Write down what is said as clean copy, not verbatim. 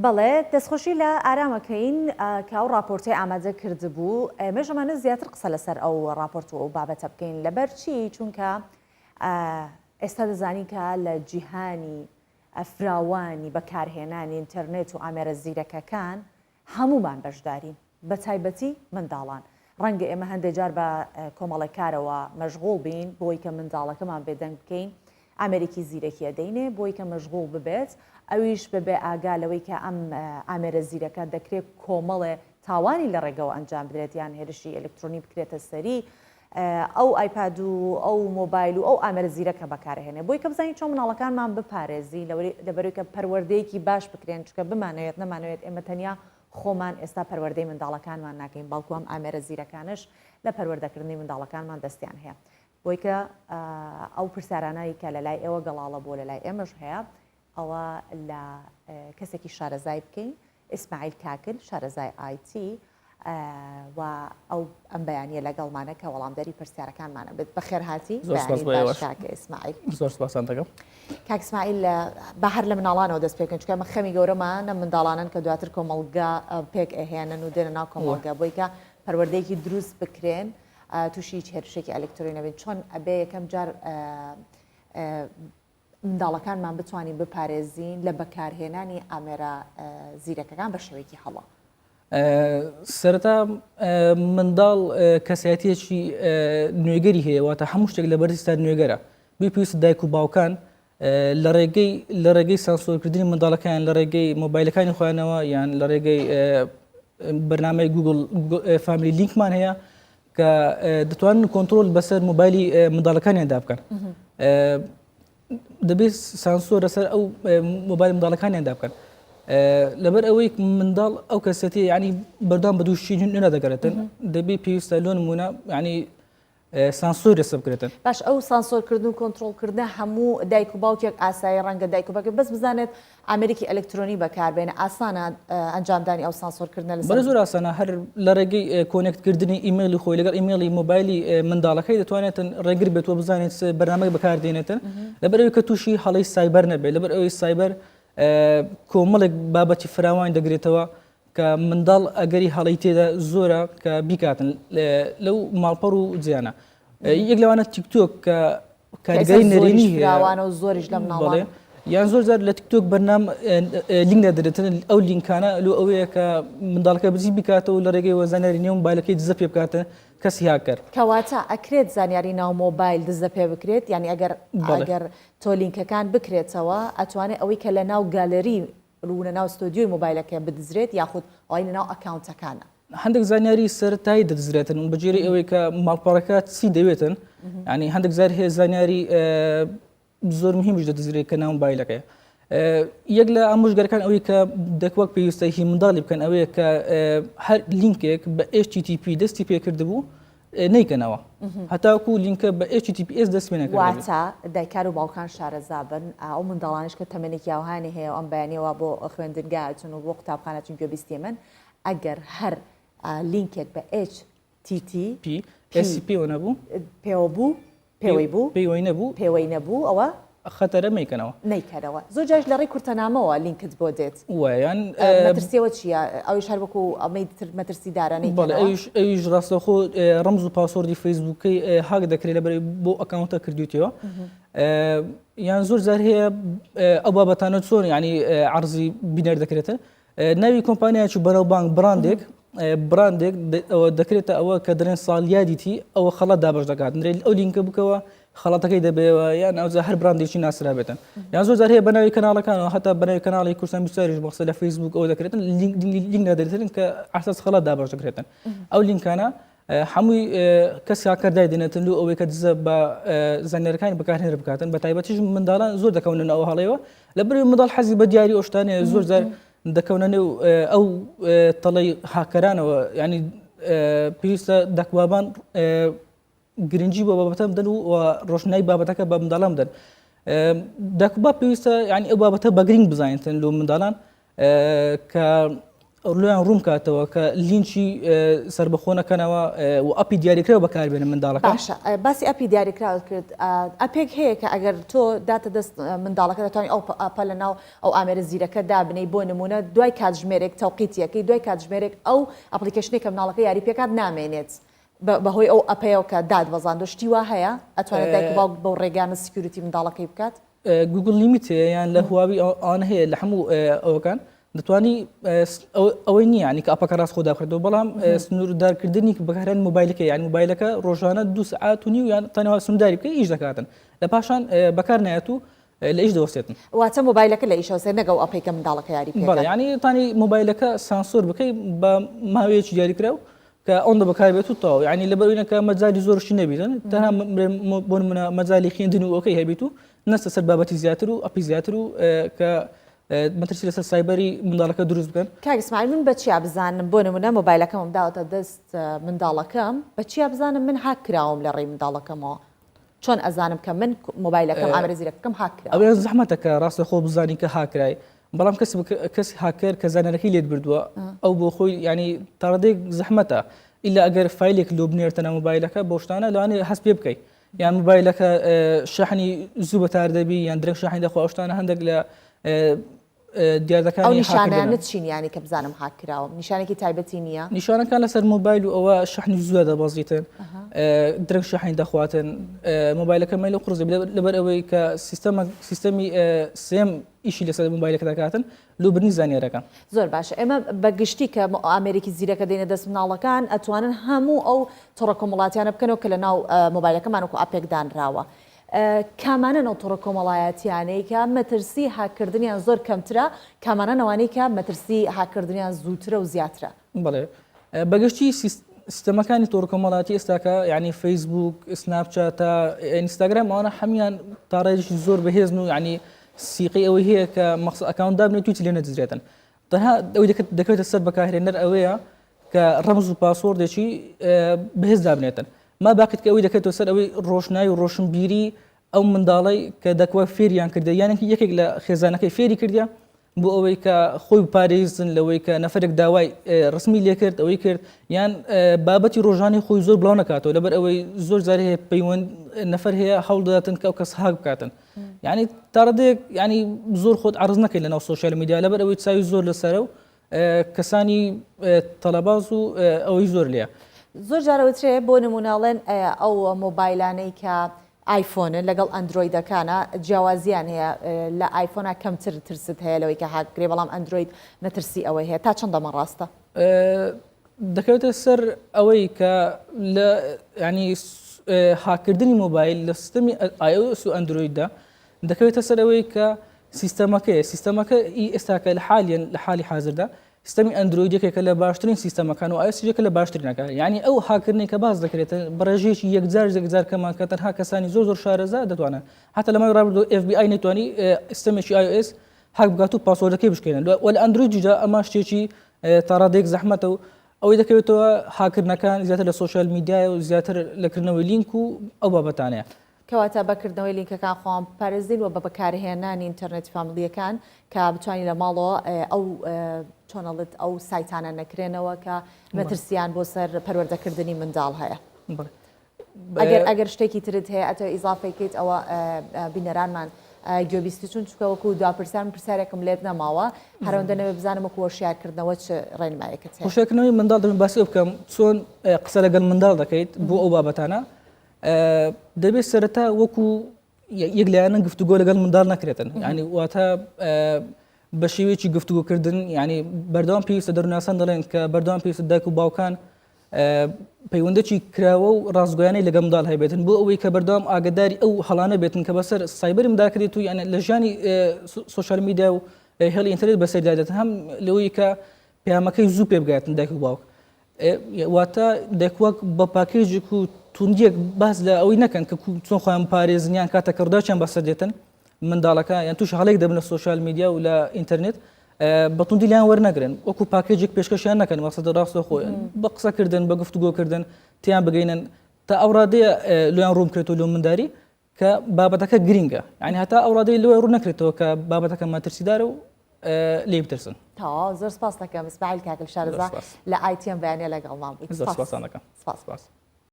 بەڵێ دەستخۆشی لە ئارامەکەین کە ئەو راپۆرتی ئامادە کردبوو مێژەمانە زیاتر قسە لەسەر ئەو راپۆرت و ئەو بابەتە بکەین لەبەر چی چونکە ئێستا دەزانی کە لە جیهانی فراوانی بەکارهێنانی ئینتەرنێت و ئامێرە زیرەکەکان هەمومان بەشدارین بە تایبەتی منداڵان ڕەنگە ئێمە هەندێک جار بە کۆمەڵێکارەوە مەشغوڵ بین بۆی کە منداڵەکەمان بێدەنگ بکەین ئامێرێکی زیرەکیە دەینێ بۆی کە مەشغوڵ ببێت ئەویش ببێ ئاگا لەوەی کە ئەم ئامێرە زیرەکە دەکرێت کۆمەڵێ تاوانی لە ڕێگەوە ئەنجام بدرێت یان هێرشی ئەلکترۆنی بکرێتە سەری ئەو ئایپاد و ئەو مۆبایل و ئەو ئامێرە زیرەکە بەکارهێنێ بۆی کە بزانین چۆن مناڵەکانمان بپارێزی لەبەرەوەی کە پەروەردەیەکی باش بکرێن چکە بمانەوێت نەمانەوێت ئێمە تەنیا خۆمان ئێستا پەروەردەی منداڵەکانمان ناکەین بەڵکو ئەم ئامێرە زیرەکانش لە پەروەردەکردنی منداڵەکانمان دەستیان هەیە بۆی کە ئەو پرسیارانەی کە لە لای ئێوە گەڵاڵە بۆ لە لای ئێمەش هەیە ئەوە لە کەسێکی شارەزای بکەین ئیسماعیل کاکل شارەزای ئایتی و ئەو ئەم بەیانیە لەگەڵمانە کە وەڵامدەری پرسیارەکانمانە بێت بەخێر هاتی کاکە ئیسماعیل زۆر سپاسان دەکەم کاک ئیسماعیل بە هەر لە مناڵانەوە دەست پێکەن چکە مە خەمی گەورەمانە منداڵانن کە دواتر کۆمەڵگا پێک ئەهێنن و دێنە ناو کۆمەڵگا بۆی کە پەروەردەیەکی دروست بکرێن تووشی هیچ هێرشێکی ئەلکترۆنی نەبێت چۆن ئەبێ یەکەم جار منداڵەکانمان بتوانین بپارێزین لە بەکارهێنانی ئامێرە زیرەکەکان بە شێوەیەکی هەڵە سەرەتا منداڵ کەسایەتیەکی نوێگەری هەیە واتە هەموو شتێک لە بەرزستا نوێگەرە پێویستە دایک و باوکان لە ڕێگەی سانسۆرکردنی منداڵەکان لە ڕێگەی مۆبایلەکانی خۆیانەوە یان لە ڕێگەی بەرنامەی گوگل فامیلی لینکمان هەیە کە دەتوانن کۆنتترۆل بەسەر مۆبایلی منداڵەکانیاندا بکەن دەبێت سانسۆر لەسەر ئەو مۆبایل منداڵەکانیاندا بکەن لەبەر ئەوەی منداڵ ئەو کەسەتی ینی بەردام بە دووشی نوێنە دەگەرێتن دەبێت پێویستە لۆ نمونە ینی سانسۆر لەسەر بکرێتن باش ئەو سانسۆرکردن و کۆنتترۆلکردن هەموو دایک و باوکێک ئاسایی ڕەنگە دایک و باوکێک بەس بزانێت ئامریکی ئەلکترۆنی بەکاربێنە ئاسانە ئەنجامدانی ئەو سانسۆرکردن لەسەر زۆر ئاسانە هەر لە ڕێگەی کۆنێکتکردنی ئیممەیلی خۆی لەگەڵ ئیممەیلی مۆبایلی منداڵەکەی دەتوانێتن ڕێگر بێتەوە بزانێت بەرنامەی بەکاردێنێتن لەبەر ئەوەی کە تووشی هەڵەی سایبەر نەبێت لەبەر ئەوەی سایبەر کۆمەڵێک بابەتی فراوان دەگرێتەوە کە منداڵ ئەگەری هەڵی تێدا زۆرە کە بیکاتن لەو ماڵپەڕ و جیانە یەک لەوانە تیکتۆک کە کاریگەری نەرێنی هەیەوانە و زۆریش لە مناڵان یان زۆر جار لە تیکتۆک بەرنام لینک دەدرێتن ئەو لینکانە لۆ ئەوەیە کە منداڵەکە بزی بکاتەوە لە ڕێگەی وەزانیاری نێو مۆبایلەکەی دزە پێ بکاتە کەسی هاکەر کەواتە ئەکرێت زانیاری ناو مۆبایل دزە پێ بکرێت یعنی ئەگەر تۆ لینکەکان بکرێتەوە ئەتوانێت ئەوەی کە لە ناو گالەری ڕوونە ناو ستۆدیۆی مۆبایلەکە بدزرێت یاخود ئەوەی لە ناو ئەکاونتەکانە هەندێک زانیاری سەرەتایی دەدزرێتن و بەجێری ئەوەی کە ماڵپەڕەکە چی دەوێتن ینی هەندێک زار هەیە زانیاری زۆر مهمیش دەدزرێت کە ناو مۆبایلەکەی یەک لە ئامۆژگەرەکان ئەوەی کە دەکوەک پێویستە هی منداڵی بکەن ئەوەیە کە هەر لینکێک بە HTTP دەستی پێکردبوو نیکەنەوە هەتاکو لینکە بە HTTPS دەست پێ نەکرد واتە دایکار و باوکان شارەزابن ئەو منداڵانش کە تەمەنێکی یاوهانی هەیە ئەم بەیانیەوە بۆ خوێندنگاچن و بۆ قوتابخانەچون گوێبیستی من ئەگەر هەر لینکێک بە HTTP نەبوو پێوە بوو پێوەی بوو پێوەی نەبوو ئەوە خەتەرە میکەنەوە نیکەرەوە زۆر جاش لە ڕێی کورتەنامەوە لینکت بۆ دێت وایان مەترسیەوە چییە ئەویش هەر وەکو ئەمەی مەترسیدارانەی ئەویش ڕاستەخۆ ڕەمز و پاسۆردی فەیسبووکەی هاک دەکرێت لەبەر بۆ ئەکاونتە کردویتەوە یان زۆر جار هەیە ئەو بابەتانە چۆن ینی عەرزی بینەر دەکرێتن ناوی کۆمپانیایکی بەناوبانگ براندێک دەکرێتە ئەوە کە دەڵێن ساڵ یادیتی ئەوە خەڵەت دابش دەکات نرێت ئەو لینکە بکەوە خەڵەتەکەی دەبێەوە یان ئەوجا هەر براندێکی ناسرا بێتن یان زۆر جار هەیە بەناوی کەناڵەکانەوە هەتا بەناوی کەناڵی کورسان بیستاریش بەخسە لە فەیسبوک ئەوە دەکرێتن لینک دەدرێتن کە ئاساس خەڵەت دابش دەکرێتن ئەو لینکانە هەمووی کەسی هاکەردای دێنێتن و ئەوەی کە دزە بە زانیاریەکانی بەکارهێنەر بکاتن بە تایبەتیش منداڵان زۆر دەکەونن ئەو هەڵەیەوە لەبەر منداڵ حەزی بە دیاری ئۆشتانەیە زۆر جار دەکەونە نێو ئەو تەڵەی هاکەرانەوە ینی پێویستە دەکوابان گرنگی بۆ بابەتە بدەن و ڕۆشنایی بابەتەکە بە منداڵان بدەن دەکوبا پێویستە ینی ئەو بابەتە بە گرنگ بزانێتن لۆ منداڵان کە لۆیان ڕوون کاتەوە کە لینچی سربەخۆنەکەنەوە و ئەپی دیاریکرێەوە بەکاربێنە منداڵەکە. باشە باسی ئەپی دیاریکراوت کرد ئەپێک هەیە کە ئەگەر تۆ داتە دەست منداڵەکە دەتوانانی ئەو ئەپە لە ناو ئەو ئامێرە زیرەکە دابنەی بۆ نمونە دوای کاتژمێرێک تەوقیتیەکەی دوای کاتژمێرێک ئەو ئەپلیکیشنێک کە منداڵەکە یاری پێکات نامێنێت بەهۆی ئەو ئەپەیەوە کە دادوەزاندۆ شتی وا هەیە ئەتوانێت دایک باوک بەو ڕێگانە سکیوریتی منداڵەکەی بکات. گوگل لیمیت یان لە هواوی ئەوان هەیە لە هەموو ئەوەکان دەتوانی ئەوەی نییە ینی کە ئەپەکە ڕاست خۆدا بکرێتەوە بەڵام سنووردارکردنی بەکارهێن موبایلەکە یان موبایلەکە ڕۆژانە 2 ساعات و نیو یان تەنەوە سنوورداری بکە ئیش دەکاتن لە پاشان بەکار نایەت و لە ئیش دەوەستێتن. واتە موبایلەکە لە ئیشەوەسێ نەگەڵ ئەپێکە منداڵەکە یاری پێ. بەڵێ ینی تانی موبایلەکە سانسۆر بکەی بە ماوەیەکی دیاریکراو کە ئەوەندە بەکاربێت و تەواو ینی لەبەرەوەینەکە مەجای زۆرشی نەبیتن تەنها بۆ نمونە مەجای خوێندن و ئەوکەی هەبیت و نەستە سەر بابەتی زیاتر و ئەپی زیاتر و کە مەترسی لەسەر سایبەری منداڵەکە دروست بکەن. کاک ئیسماعیل من بەچیا بزانم بۆ نمونە مۆبایلەکەمم داوەتە دەست منداڵەکەم بەچیا بزانم من هاک کراوم لە ڕێی منداڵەکەمەوە چۆن ئەزانم کە من مۆبایلەکەم ئامێرە زیرەکەم هاک کراوە؟ ئەوێ زەحمەتەکە ڕاستە خۆ بزانی کە هاکرای بەڵام کەسی هاکر کە زانەرەکەی لێت بردووە ئەو بۆ خۆی ینی تاڕدێک زەحمەتە ئیلا ئەگەر فایلێک لۆ بنێرتەنە مۆبایلەکە بۆ شتانە لەوانێ هەست پێ بکەیت یان مۆبایلەکە شەحنی زوو بەتار دەبی یان درێژ شەحنی دەخوا شتانە هەندێک لە دیاردەکانی نیشانیانت چین ینی کە بزانم هاک کراوە نیشانێکی تایبەتی نییە؟ نیشانەکان لەسەر مۆبایل و ئەوە شەحنی زووە دەبەزیتن درێژ شەحنی دەخواتن مۆبایلەکە مەیل و قڕزی لەبەر ئەوەی کە سیستەمی سێم ئیشی لەسەر مۆبایلەکە دەکاتن لۆبرنی زانیارەکە. زۆر باشە ئێمە بەگشتی کە ئامێرێکی زیرەکە دێنە دەست مناڵەکان ئەتوانن هەموو ئەو تۆڕە کۆمەڵاتیانە بکەنەوە کە لە ناو مۆبایلەکەمان وەکو ئاپێک دانراوە. کامانن ئەو تۆڕە کۆمەڵایەتیانەی کە مەترسی هاکردنیان زۆر کەمترە کامانە ئەوانەی کە مەترسی هاکردنیان زووترە و زیاترە. بەڵێ بەگشتی سیستەمەکانی تۆڕە کۆمەڵاتی ئێستاکە یعنی فەیسبوک سناپچات تا ئینستاگرام ئەوانە هەمیان تا ڕێژی زۆر بەهێزن و ینی سیقی ئەوەی هەیە کە مەخصوص ئەکاونت دابنێت توی لێ نەدەزرێتن تەنها ئەوەی دەکەوێتە سەر بەکارهێنەر ئەوەیە کە ڕەمز و پاسوۆردێکی بەهێز دابنێتن ما باقیت کە ئەوەی دەکەێتەوە سەر ئەوەی ڕۆشنایی و ڕۆشنبیری ئەو منداڵی کە دەکوە فێریان کردە یانێکی یەکێک لە خێزانەکەی فێری کردیا بۆ ئەوەی کە خۆی بپارێزن لەوەی کە نەفرێک داوای ڕسمی لێ کرد ئەوەی کرد یان بابەتی ڕۆژانی خۆی زۆر بڵاو نکاتەوە لەبەر ئەوەی زۆر جارێ هەیە پەیوەند نەفەر هەیە هەوڵ دەداتن کە ئەو کەس هاک بکاتن یعنی تاڕدێک ینی زۆر خۆت عرض نەکەی لەناو سۆشیال میدیا لەبەر ئەوەی چاوی زۆر لەسەرە و کەسانی تەلەباز و ئەوەی زۆر لێە زۆر جارەوترێ بۆ نموناڵێن ئەو مۆبایلانەی کە آیفۆنن لەگەڵ ئەندرویدەکانە جیاوازیان هەیە لە ئایفۆنا کەمتر ترست هەیە لەوەی کە هاکرێ بەڵام ئەندروید نەترسی ئەوەی هەیە تا چەندەمە ڕاستە دەکەوێتە سەر ئەوەی کە لە ینی هاکردنی مۆبایل لە سیستەمی iOS و ئەندرویددا دەکەوێتە سەر ئەوەی کە سیستەمەکە ئێستاکە لە حالی حاضردا سیستەمی ئەندرویدەکێکە لە باشترین سیستەمەکان و iOS لە باشترینەکە یعنی ئەو هاکردنی کە باز دەکرێت بەڕێژەیەکی یەکجار کەمان کە تەنها کەسانی زۆر شارەزا دەتوانن حتا لە مای ڕابردوو FBI نەتوانی سیستەمێکی iOS هاک بکات و پاسوۆردەکەی بشکێنن و لە ئەندرویدجا ئەمە شتێکی تا ڕادێک زەحمەتە و ئەوەی دەکەوێتەوە هاکردنەکان زیاتر لە سۆشیال میدیای و زیاتر لەکردنەوەی لینک و ئەو بابەتانەیە کەواتە بەکردنەوەی لینکەکان خۆم پارێزین و بە بەکارهێنانی ئینتەرنێت فامیلیەکان کە بتوانین لە ماڵەوە ئەو چۆنەڵت ئەو سایتانە نەکرێنەوە کە مەترسیان بۆ سەر پەروەردەکردنی منداڵ هەیە ئەگەر شتێکی ترت هەیە ئەتەوە ئیزافەکەیت ئەوە بینەرانمان گوێبیستی چون چکەوەکو دوپرسان پرسیارێکم لێت نەماوە هەرەوەندە نەوێ بزانم وەکو هۆشیارکردنەوە چ ڕێنمایەکەت هەیە هۆشیارکردنەوەی منداڵ دەبێت باسی بکەم چۆن قسە لەگەڵ منداڵ دەکەیت بۆ ئەو بابەتانە دەبێت سەرەتا وەکو یەک لایەنە گفتوگۆ لەگەڵ منداڵ نەکرێتن ینی واتە بە شێوەیەکی گفتوگۆکردن ینی بەردەوام پێویستە دەروناسان دەڵێن کە بەردەوام پێویستە دایک و باوکان پەیوەندێکی کراوە و ڕازگۆیانەی لەگەڵ منداڵ هەبێتن بۆ ئەوەی کە بەردەوام ئاگداری ئەو هەڵانە بێتن کە بەسەر سایبەری منداڵکرێت و یانە لە ژیانی سۆشیال میدیا و هێڵی ئینتەرنێت بەسەردادێتن هەم لەوەی کە پەیامەکەی زوو پێ بگاتن دایک و باوک واتە دایکواک بە پاکێجێک و توندیەک باز لە ئەوەی نەکەن کە چۆن خۆیان پارێزنیان کاتە کەڕداچیان بەسەر دێتن منداڵەکە یان توش هەڵێک دەبن لە سۆشیال میدیا و لە ئینتەرنێت بەتوندی لیان وەرنەگرن وەکو پاکێجێک پێشکەشیان نەکەن مەقسەدە ڕاستە خۆیان بە قسەکردن بە گفتوگۆکردن تیان بگەینن تا ئەو ڕادەیە لۆیان ڕوون بکرێتەوە لۆ منداری کە بابەتەکە گرینگە یعنی هەتا ئەو ڕادەی لۆی ڕوو نەکرێتەوە کە بابەتەکە مەترسیدارە و لێ بترسن تا زۆر سپاس دەکەم ئیسماعیل کاکل شارەزا سپاس. لە ITM بەیانە لەگەڵمان بوویت. زۆر سپاسان دەکەم. سپاس. سپاس.